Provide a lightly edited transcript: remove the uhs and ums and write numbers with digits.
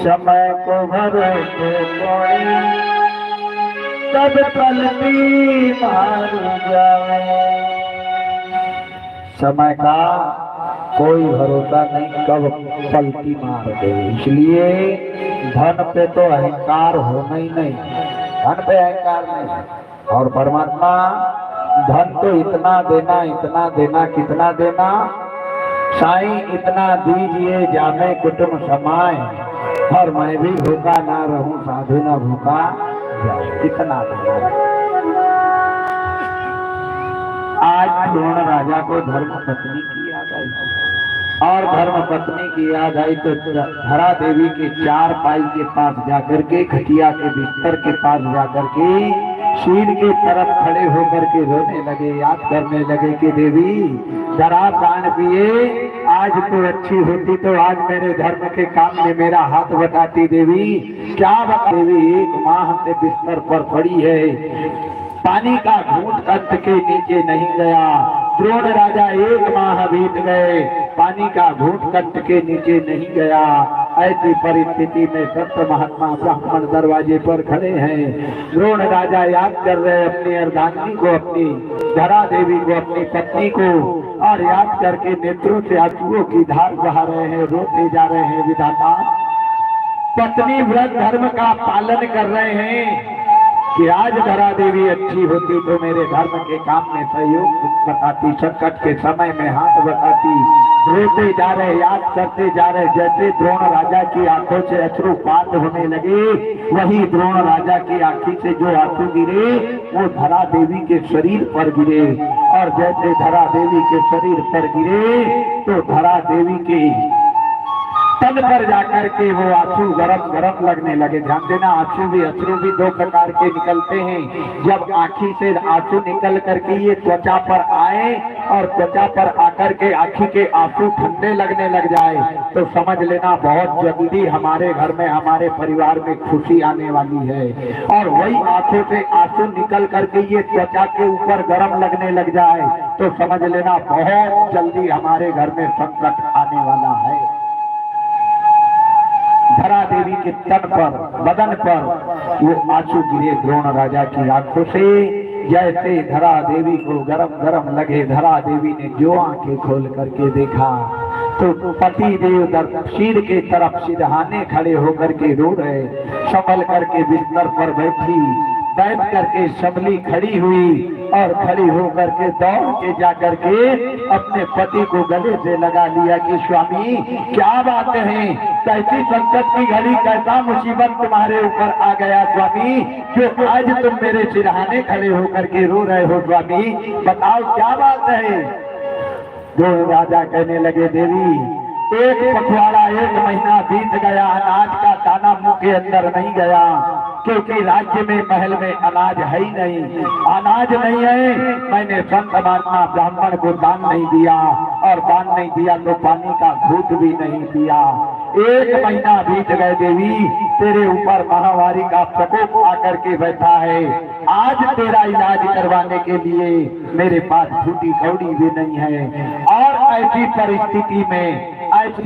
समय को भरोसे कोई तब पलटी मार जाए। समय का कोई भरोसा नहीं, कब पलटी मार दे। इसलिए धन पे तो अहंकार होना ही नहीं, धन पे अहंकार नहीं। और परमात्मा धन तो इतना देना कितना देना, साईं इतना दीजिए जामे कुटुंब समाए, और मैं भी भूखा ना रहूं साधु ना भूखा जाऊं। कितना देना। आज द्रोण राजा को धर्म पत्नी की याद आई, और धर्म पत्नी की याद आई तो धरा देवी के चार पाई के पास जाकर के, खटिया के बिस्तर के पास जाकर के शीर के तरफ खड़े होकर के रोने लगे, याद करने लगे कि देवी जरा प्राण पिए, आज तो अच्छी होती तो आज मेरे धर्म के काम में मेरा हाथ बटाती। देवी क्या बता, देवी 1 माह से बिस्तर पर पड़ी है, पानी का घूंट कंठ के नीचे नहीं गया। द्रोण राजा 1 माह बीत गए, पानी का घूंट कंठ के नीचे नहीं गया। ऐसी परिस्थिति में संत महात्मा ब्राह्मण दरवाजे पर खड़े हैं। द्रोण राजा याद कर रहे अपनी अर्धांगिनी को, अपनी धरा देवी को, अपनी पत्नी को, और याद करके नेत्रों से आंसुओं की धार बहा रहे हैं, रोते जा रहे हैं। विधाता पत्नी व्रत धर्म का पालन कर रहे हैं कि आज धरा देवी अच्छी होती तो मेरे धर्म के काम में सहयोग बताती, संकट के समय में हाथ बताती। रोते जा रहे, याद करते जा रहे। जैसे द्रोण राजा की आंखों से अश्रुपात होने लगे, वही द्रोण राजा की आंखी से जो आंसू गिरे वो धरा देवी के शरीर पर गिरे, और जैसे धरा देवी के शरीर पर गिरे तो धरा देवी के तन पर जाकर के वो आंसू गरम लगने लगे। ध्यान देना, अश्रु भी 2 प्रकार के निकलते हैं। जब आंखी से आंसू निकल करके ये त्वचा पर आए और त्वचा पर आकर के आंखी के आंसू ठंडे लगने लग जाए तो समझ लेना बहुत जल्दी हमारे घर में, हमारे परिवार में खुशी आने वाली है। और वही आंखों से आंसू निकल करके ये त्वचा के ऊपर गर्म लगने लग जाए तो समझ लेना बहुत जल्दी हमारे घर में संकट आने वाला है। धरा देवी के तन पर, बदन पर वो आंसू गिरे द्रोण राजा की आंखों से। जैसे धरा देवी को गरम लगे, धरा देवी ने जो आंखें खोल करके देखा तो पति देव शीर के तरफ सिरहाने खड़े होकर के रो रहे। संभल करके बिस्तर पर बैठ करके संभली खड़ी हुई, और खड़ी होकर के दौड़ के जाकर के अपने पति को गले से लगा लिया कि स्वामी क्या बात है, कैसी संकट की घड़ी, कैसा मुसीबत तुम्हारे ऊपर आ गया स्वामी, जो आज तुम मेरे सिरहाने खड़े होकर के रो रहे हो स्वामी, बताओ क्या बात है। द्रोण राजा कहने लगे देवी 1 पखवाड़ा 1 महीना बीत गया, अनाज का दाना मुंह के अंदर नहीं गया, क्योंकि राज्य में महल में अनाज है ही नहीं, अनाज नहीं है। मैंने संत महात्मा ब्राह्मण को दान नहीं दिया, और दान नहीं दिया तो पानी का घूंट भी नहीं दिया। 1 महीना बीत गए देवी, तेरे ऊपर महामारी का प्रकोप आकर के बैठा है। आज तेरा इलाज करवाने के लिए मेरे पास फूटी कौड़ी भी नहीं है, और ऐसी परिस्थिति में ऐसी